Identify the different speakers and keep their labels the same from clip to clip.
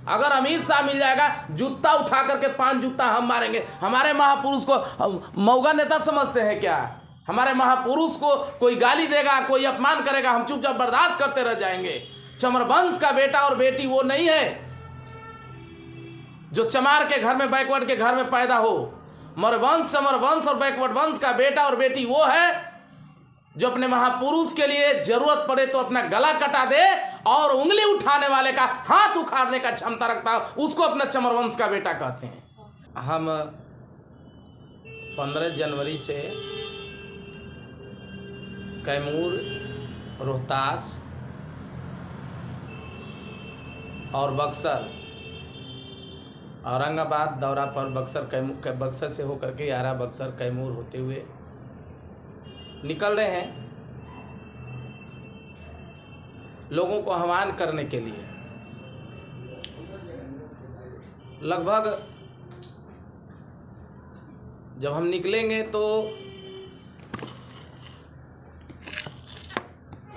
Speaker 1: अगर अमित शाह मिल जाएगा, जूता उठा करके 5 जूता हम मारेंगे। हमारे महापुरुष को मौगा नेता समझते हैं क्या? हमारे महापुरुष को कोई गाली देगा, कोई अपमान करेगा, हम चुपचाप बर्दाश्त करते रह जाएंगे? चमरवंश का बेटा और बेटी वो नहीं है जो चमार के घर में, बैकवर्ड के घर में पैदा हो। मरवंश, चमरवंश और बैकवर्ड वंश का बेटा और बेटी वो है जो अपने महापुरुष के लिए जरूरत पड़े तो अपना गला कटा दे और उंगली उठाने वाले का हाथ उखाड़ने का क्षमता रखता है, उसको अपना चमरवंश का बेटा कहते हैं। हम 15 जनवरी से कैमूर, रोहतास और बक्सर, औरंगाबाद दौरा पर बक्सर से होकर के यारा, बक्सर, कैमूर होते हुए निकल रहे हैं लोगों को आह्वान करने के लिए। लगभग जब हम निकलेंगे तो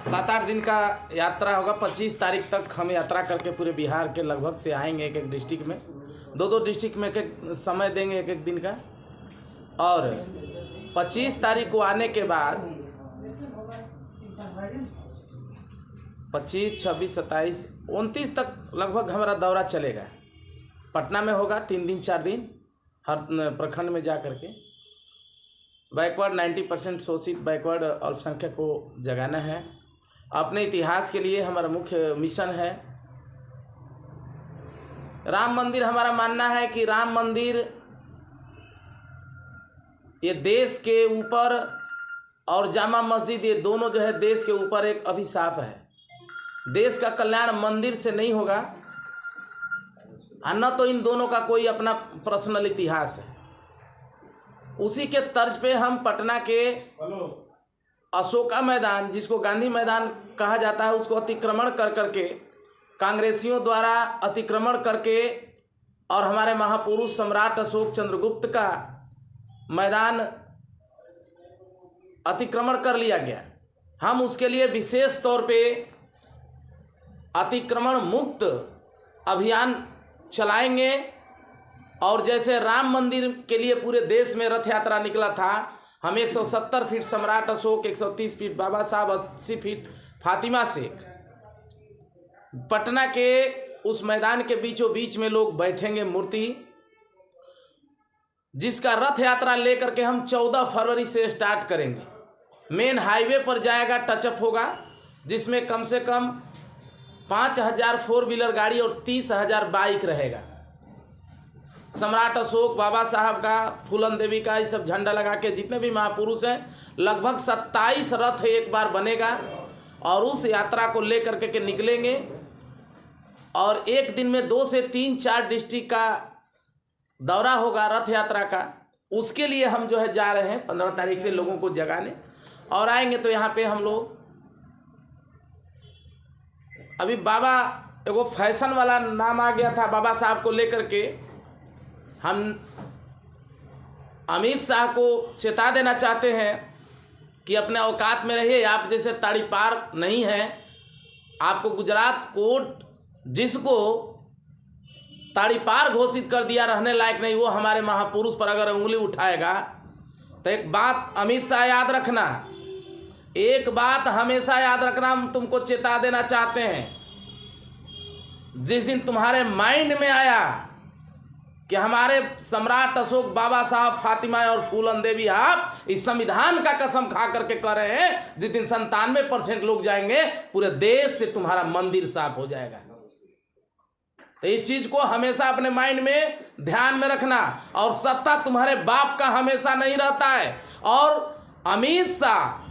Speaker 1: 7-8 दिन का यात्रा होगा। 25 तारीख तक हम यात्रा करके पूरे बिहार के लगभग से आएंगे। एक डिस्ट्रिक्ट में, 2 डिस्ट्रिक्ट में एक समय देंगे, एक दिन का। और 25 तारीख को आने के बाद 25, 26, 27, 29 तक लगभग हमारा दौरा चलेगा। पटना में होगा 3 दिन 4 दिन, हर प्रखंड में जा करके बैकवर्ड 90% शोषित बैकवर्ड अल्पसंख्यक को जगाना है। अपने इतिहास के लिए हमारा मुख्य मिशन है। राम मंदिर, हमारा मानना है कि राम मंदिर ये देश के ऊपर और जामा मस्जिद, ये दोनों जो है देश के ऊपर एक अभिशाप है। देश का कल्याण मंदिर से नहीं होगा, न तो इन दोनों का कोई अपना पर्सनल इतिहास है। उसी के तर्ज पे हम पटना के अशोका मैदान, जिसको गांधी मैदान कहा जाता है, उसको अतिक्रमण कर करके, कांग्रेसियों द्वारा अतिक्रमण करके, और हमारे महापुरुष सम्राट अशोक चंद्रगुप्त का मैदान अतिक्रमण कर लिया गया। हम उसके लिए विशेष तौर पे अतिक्रमण मुक्त अभियान चलाएंगे। और जैसे राम मंदिर के लिए पूरे देश में रथ यात्रा निकला था, हम 170 फीट सम्राट अशोक, 130 फीट बाबा साहब, 80 फीट फातिमा शेख, पटना के उस मैदान के बीचों बीच में लोग बैठेंगे मूर्ति, जिसका रथ यात्रा लेकर के हम 14 फरवरी से स्टार्ट करेंगे। मेन हाईवे पर जाएगा, टचअप होगा, जिसमें कम से कम 5000 4 व्हीलर गाड़ी और 30,000 बाइक रहेगा। सम्राट अशोक, बाबा साहब का, फूलन देवी का, ये सब झंडा लगा के जितने भी महापुरुष हैं, लगभग 27 रथ एक बार बनेगा और उस यात्रा को लेकर के निकलेंगे। और एक दिन में 2 से 3-4 डिस्ट्रिक्ट का दौरा होगा रथ यात्रा का। उसके लिए हम जो है जा रहे हैं 15 तारीख से लोगों को जगाने। और आएंगे तो यहाँ पे हम लोग, अभी बाबा, एगो फैशन वाला नाम आ गया था बाबा साहब को लेकर के, हम अमित शाह को चेता देना चाहते हैं कि अपने औकात में रहिए। आप जैसे ताड़ी पार नहीं है। आपको गुजरात कोर्ट जिसको ताड़ी पार घोषित कर दिया, रहने लायक नहीं, वो हमारे महापुरुष पर अगर उंगली उठाएगा तो एक बात अमित शाह याद रखना, एक बात हमेशा याद रखना, हम तुमको चेता देना चाहते हैं। जिस दिन तुम्हारे माइंड में आया कि हमारे सम्राट अशोक, बाबा साहब, फातिमा और फूलन देवी, आप इस संविधान का कसम खा करके कह रहे हैं, जिस दिन 97% लोग जाएंगे, पूरे देश से तुम्हारा मंदिर साफ हो जाएगा। तो इस चीज को हमेशा अपने माइंड में ध्यान में रखना। और सत्ता तुम्हारे बाप का हमेशा नहीं रहता है। और अमित शाह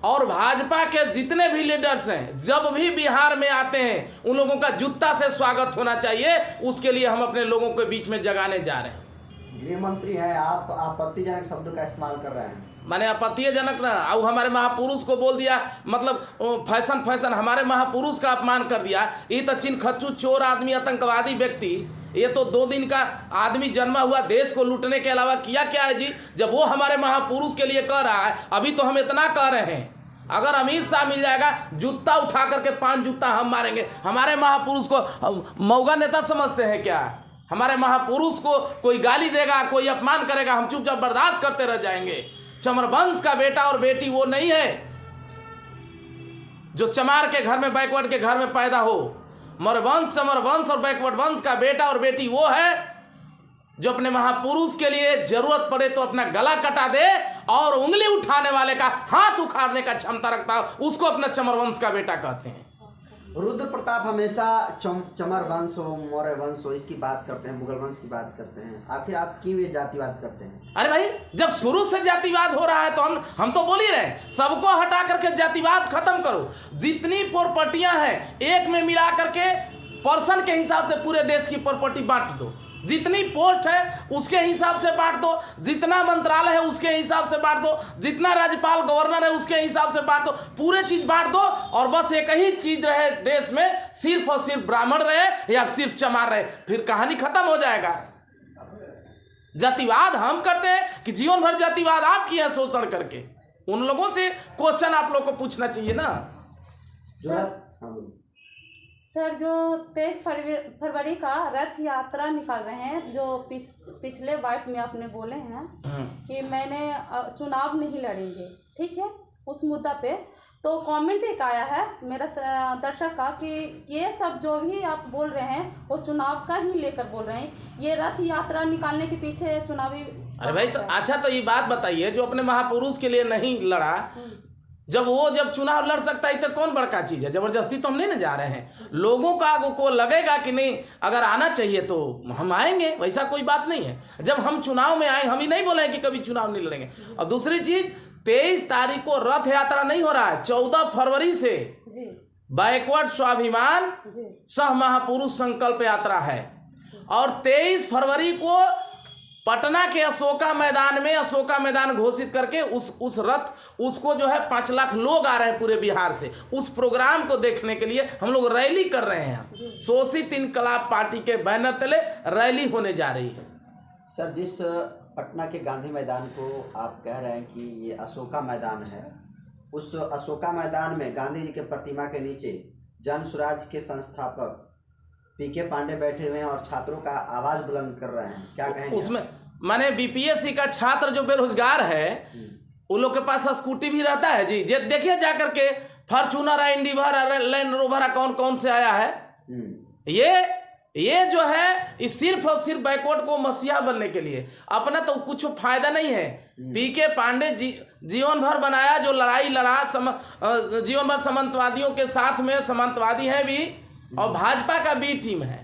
Speaker 1: और भाजपा के जितने भी लीडर्स हैं, जब भी बिहार में आते हैं, उन लोगों का जूता से स्वागत होना चाहिए। उसके लिए हम अपने लोगों के बीच में जगाने जा रहे हैं।
Speaker 2: गृह मंत्री हैं आप, आपत्तिजनक शब्द का इस्तेमाल कर रहे हैं।
Speaker 1: माने आपत्तिजनक ना, और हमारे महापुरुष को बोल दिया, मतलब फैशन हमारे महापुरुष का अपमान कर दिया। ये तो चिनखच्चू, चोर आदमी, आतंकवादी व्यक्ति, ये तो 2 दिन का आदमी जन्मा हुआ, देश को लूटने के अलावा किया क्या है जी? जब वो हमारे महापुरुष के लिए कह रहा है, अभी तो हम इतना कह रहे हैं, अगर अमित शाह मिल जाएगा, जूता उठा करके 5 जूता हम मारेंगे। हमारे महापुरुष को हम मौगा नेता समझते हैं क्या? हमारे महापुरुष को कोई गाली देगा, कोई अपमान करेगा, हम चुपचाप बर्दाश्त करते रह जाएंगे। चमरवंश का बेटा और बेटी वो नहीं है जो चमार के घर में, बैकवर्ड के घर में पैदा हो। मरवंश, चमरवंश और बैकवर्ड वंश का बेटा और बेटी वो है जो अपने महापुरुष के लिए जरूरत पड़े तो अपना गला कटा दे और उंगली उठाने वाले का हाथ उखाड़ने का क्षमता रखता है, उसको अपना चमरवंश का बेटा कहते हैं।
Speaker 2: रुद्र प्रताप हमेशा चमर वंश हो, मौर्य वंश हो, इसकी बात करते हैं, मुगल वंश की बात करते हैं। आखिर आप क्यों ये जातिवाद करते हैं?
Speaker 1: अरे भाई, जब शुरू से जातिवाद हो रहा है तो हम तो बोल ही रहे, सबको हटा करके जातिवाद खत्म करो। जितनी प्रॉपर्टियां हैं एक में मिला करके पर्सन के हिसाब से पूरे देश की प्रॉपर्टी बांट दो। जितनी पोस्ट है उसके हिसाब से बांट दो, जितना मंत्रालय है उसके हिसाब से बांट दो, जितना राज्यपाल गवर्नर है उसके हिसाब से बांट दो, पूरे चीज बांट दो और बस एक ही चीज रहे देश में, सिर्फ और सिर्फ ब्राह्मण रहे या सिर्फ चमार रहे, फिर कहानी खत्म हो जाएगा। जातिवाद हम करते हैं कि जीवन भर जातिवाद आप किए हैं शोषण करके? उन लोगों से क्वेश्चन आप लोग को पूछना चाहिए ना।
Speaker 3: सर, जो 23 फरवरी का रथ यात्रा निकाल रहे हैं, जो पिछले वाइट में आपने बोले हैं कि मैंने चुनाव नहीं लड़ेंगे, ठीक है, उस मुद्दा पे तो कमेंट एक आया है मेरा दर्शक का कि ये सब जो भी आप बोल रहे हैं वो चुनाव का ही लेकर बोल रहे हैं, ये रथ यात्रा निकालने के पीछे चुनावी।
Speaker 1: अरे भाई, तो अच्छा, तो ये बात बताइए, जो अपने महापुरुष के लिए नहीं लड़ा, जब चुनाव लड़ सकता है तो कौन बड़का चीज है? जबरदस्ती तो हम नहीं ना जा रहे हैं। लोगों को लगेगा कि नहीं, अगर आना चाहिए तो हम आएंगे, वैसा कोई बात नहीं है। जब हम चुनाव में आए, हम ही नहीं बोले कि कभी चुनाव नहीं लड़ेंगे। और दूसरी चीज, 23 तारीख को रथ यात्रा नहीं हो रहा है, 14 फरवरी से बैकवर्ड स्वाभिमान सह महापुरुष संकल्प यात्रा है। और 23 फरवरी को पटना के अशोका मैदान घोषित करके उस रथ, उसको जो है 5 लाख लोग आ रहे हैं पूरे बिहार से। उस प्रोग्राम को देखने के लिए हम लोग रैली कर रहे हैं। शोषित इनकलाब पार्टी के बैनर तले रैली होने जा रही है।
Speaker 2: सर, जिस पटना के गांधी मैदान को आप कह रहे हैं कि ये अशोका मैदान है, उस अशोका मैदान में गांधी जी के प्रतिमा के नीचे जन स्वराज के संस्थापक पीके पांडे बैठे हुए हैं और छात्रों का आवाज बुलंद कर रहे हैं, क्या कहेंगे? उसमें
Speaker 1: माने बीपीएससी का छात्र जो बेरोजगार है, उन लोग के पास स्कूटी भी रहता है जी। देखिए जाकर के, फॉर्च्यूनर, इंडिवर, लैंड रोवर कौन कौन से आया है। ये जो है, इस सिर्फ और सिर्फ बैकवर्ड को मसीहा बनने के लिए, अपना तो कुछ फायदा नहीं है। पीके पांडे जीवन भर बनाया, जो लड़ाई लड़ा, जीवन भर सामंतवादियों के साथ में, सामंतवादी है भी और भाजपा का बी टीम है,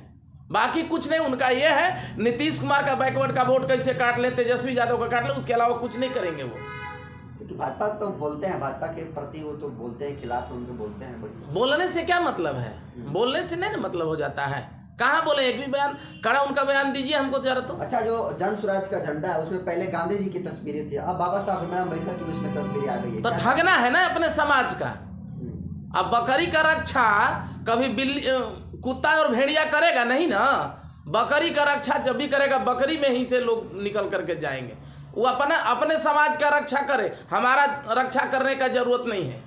Speaker 1: बाकी कुछ नहीं। उनका ये है नीतीश कुमार का बैकवर्ड का वोट कैसे काट ले, तेजस्वी यादव का काट ले, उसके अलावा कुछ नहीं करेंगे वो।
Speaker 2: भाजपा तो बोलते हैं, भाजपा के प्रति वो तो बोलते हैं, खिलाफ उनके बोलते हैं।
Speaker 1: बोलने से क्या मतलब है? बोलने से नहीं मतलब हो जाता है। कहाँ बोले? एक भी बयान कड़ा उनका बयान दीजिए हमको जरा तो।
Speaker 2: अच्छा, जो जन स्वराज का झंडा है उसमें पहले गांधी जी की तस्वीरें थी, अब बाबा साहब भीमराव अम्बेडकर की उसमें तस्वीरें आ गई है।
Speaker 1: तो ठगना है ना अपने समाज का। अब बकरी का रक्षा कभी बिल्ली, कुत्ता और भेड़िया करेगा नहीं ना। बकरी का रक्षा जब भी करेगा, बकरी में ही से लोग निकल करके जाएंगे। वो अपने समाज का रक्षा करे, हमारा रक्षा करने का जरूरत नहीं है।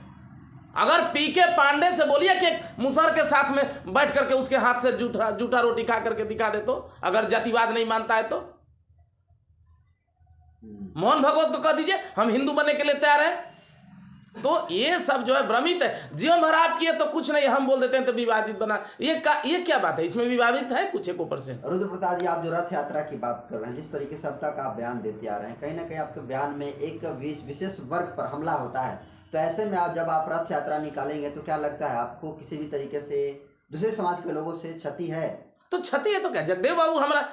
Speaker 1: अगर पीके पांडे से बोलिए कि एक मुसहर के साथ में बैठ करके उसके हाथ से जूठा रोटी खा करके दिखा दे, तो अगर जातिवाद नहीं मानता है तो मोहन भागवत को कह दीजिए हम हिंदू बनने के लिए तैयार हैं। तो ये सब जो है भ्रमित है। जीवन भर आप किए तो कुछ नहीं, हम बोल देते हैं तो विवादित बना। ये क्या बात है? इसमें विवादित है कुछ 1%?
Speaker 2: रुद्र प्रसाद जी, आप जो रथ यात्रा की बात कर रहे हैं, जिस तरीके से अब तक आप बयान देते आ रहे हैं, कहीं ना कहीं आपके बयान में एक विशेष वर्ग पर हमला होता है। तो ऐसे में जब आप रथ यात्रा निकालेंगे तो क्या लगता है आपको किसी भी तरीके से दूसरे समाज के लोगों से क्षति है?
Speaker 1: तो क्षति है तो क्या? जगदेव बाबू हमारा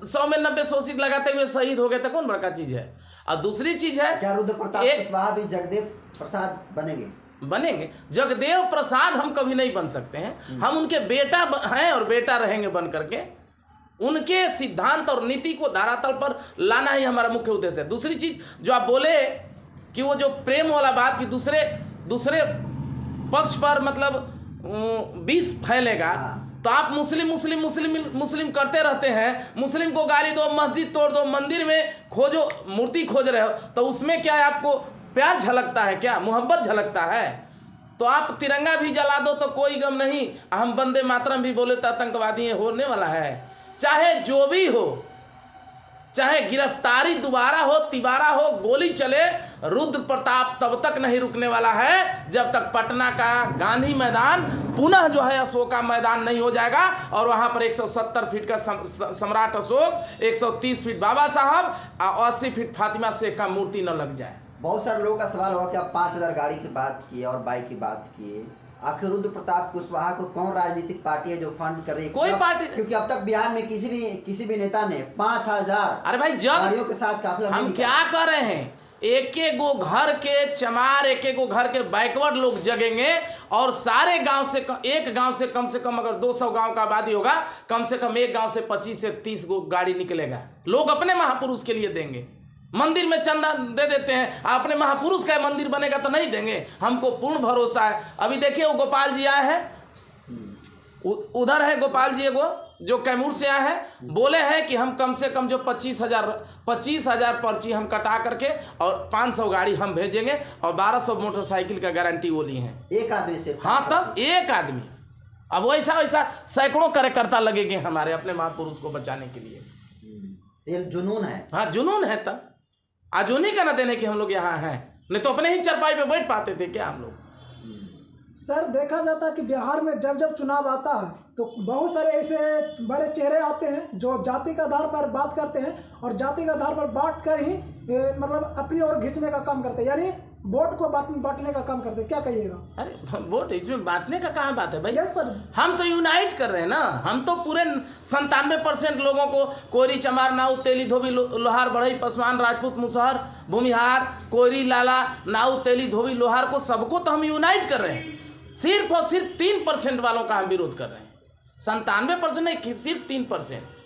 Speaker 1: 100 में 90 शोषित लगाते हुए शहीद हो गए, तो कौन बड़का चीज है? और दूसरी चीज है,
Speaker 2: क्या रुद्र प्रताप कुशवाहा भी जगदेव प्रसाद बनेंगे?
Speaker 1: जगदेव प्रसाद हम कभी नहीं बन सकते हैं। हम उनके बेटा हैं और बेटा रहेंगे बन करके। उनके सिद्धांत और नीति को धरातल पर लाना ही हमारा मुख्य उद्देश्य है। दूसरी चीज जो आप बोले कि वो जो प्रेम वाला बात कि दूसरे पक्ष पर मतलब विष फैलेगा, तो आप मुस्लिम करते रहते हैं। मुस्लिम को गाली दो, मस्जिद तोड़ दो, मंदिर में खोजो, मूर्ति खोज रहे हो, तो उसमें क्या है? आपको प्यार झलकता है क्या, मोहब्बत झलकता है। तो आप तिरंगा भी जला दो तो कोई गम नहीं, हम वंदे मातरम भी बोले तो आतंकवादी होने वाला है। चाहे जो भी हो, चाहे गिरफ्तारी दोबारा हो, तिबारा हो, गोली चले, रुद्र प्रताप तब तक नहीं रुकने वाला है जब तक पटना का गांधी मैदान पुनः जो है अशोका मैदान नहीं हो जाएगा। और वहाँ पर 170 फीट का सम्राट अशोक, 130 फीट बाबा साहब और 80 फीट फातिमा शेख का मूर्ति न लग जाए।
Speaker 2: बहुत सारे लोगों का सवाल होगा कि आप 5000 गाड़ी की बात किए और बाइक की बात किए, आखिर रुद्र प्रताप कुशवाहा को कौन राजनीतिक पार्टी है जो फंड कर रही है?
Speaker 1: कोई पार्टी,
Speaker 2: क्योंकि अब तक बिहार में किसी भी नेता ने 5000
Speaker 1: अरे भाई
Speaker 2: गाड़ियों के साथ काफिला
Speaker 1: हम क्या कर रहे हैं, एक एक गो घर के चमार, एक एक गो घर के बैकवर्ड लोग जगेंगे और सारे गांव से एक गांव से कम अगर 200 गांव का आबादी होगा, कम से कम एक गांव से 25 से 30 गो गाड़ी निकलेगा। लोग अपने महापुरुष के लिए देंगे। मंदिर में चंदा दे देते हैं, अपने महापुरुष का मंदिर बनेगा तो नहीं देंगे। हमको पूर्ण भरोसा है। अभी देखिए वो गोपाल जी आए हैं, उधर है गोपाल जी एगो जो कैमूर से आए हैं, बोले हैं कि हम कम से कम जो 25,000 पर्ची हम कटा करके और 500 गाड़ी हम भेजेंगे और 1200 मोटरसाइकिल का गारंटी वो लिए हैं।
Speaker 2: एक आदमी से?
Speaker 1: हाँ, तब एक आदमी। अब वैसा सैकड़ों कार्यकर्ता लगेंगे हमारे अपने महापुरुष को बचाने के लिए।
Speaker 2: ये जुनून है।
Speaker 1: हाँ, जुनून है। तब आजूनी का न देने कि हम लोग यहाँ हैं, नहीं तो अपने ही चरपाई पे बैठ पाते थे क्या हम लोग।
Speaker 4: सर देखा जाता है कि बिहार में जब जब चुनाव आता है तो बहुत सारे ऐसे बड़े चेहरे आते हैं जो जाति के आधार पर बात करते हैं और जाति के आधार पर बांट कर ही मतलब अपनी ओर खींचने का काम करते हैं, यानी वोट को बांटने का काम करते हैं। क्या कहिएगा?
Speaker 1: अरे वोट इसमें बांटने का कहाँ बात है भाई?
Speaker 4: यस सर,
Speaker 1: हम तो यूनाइट कर रहे हैं ना। हम तो पूरे 97% लोगों को, कोयरी, चमार, नाऊ, तेली, धोबी, लोहार, बढ़ई, पसवान, राजपूत, मुसहर, भूमिहार, कोयरी, लाला, नाऊ, तेली, धोबी, लोहार को सबको तो हम यूनाइट कर रहे हैं। सिर्फ और सिर्फ 3% वालों का हम विरोध कर रहे हैं। 97% नहीं, सिर्फ 3%।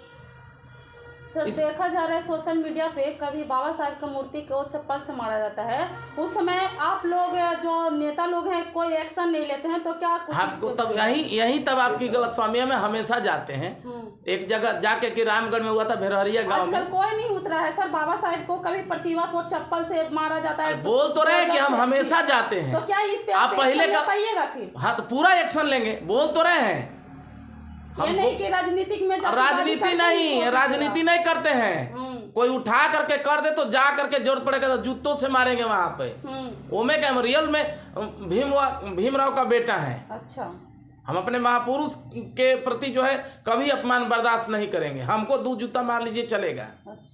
Speaker 3: सर देखा जा रहा है सोशल मीडिया पे कभी बाबा साहब की मूर्ति को चप्पल से मारा जाता है, उस समय आप लोग जो नेता लोग हैं कोई एक्शन नहीं लेते हैं, तो क्या
Speaker 1: आपको तब यही तब आपकी गलतफहमियां में हमेशा जाते हैं। एक जगह जाके कि रामगढ़ में हुआ था, भेरहरिया गांव में।
Speaker 3: आजकल कोई नहीं उतरा है सर, बाबा साहब को कभी प्रतिमा को चप्पल से मारा जाता है।
Speaker 1: बोल तो रहे कि हम हमेशा जाते हैं,
Speaker 3: तो क्या इस पे
Speaker 1: आप पहले का
Speaker 3: पाइएगा फिर?
Speaker 1: हाँ, तो पूरा एक्शन लेंगे। बोल तो रहे हैं
Speaker 3: ये नहीं कि राजनीतिक में
Speaker 1: राजनीति नहीं करते हैं। कोई उठा करके कर दे तो जा करके जरूरत पड़ेगा तो जूतों से मारेंगे वहां पे। ओमे क्या रियल में भीमराव का बेटा है।
Speaker 3: अच्छा,
Speaker 1: हम अपने महापुरुष के प्रति जो है कभी अपमान बर्दाश्त नहीं करेंगे। हमको 2 जूता मार लीजिए चलेगा।
Speaker 3: अच्छा।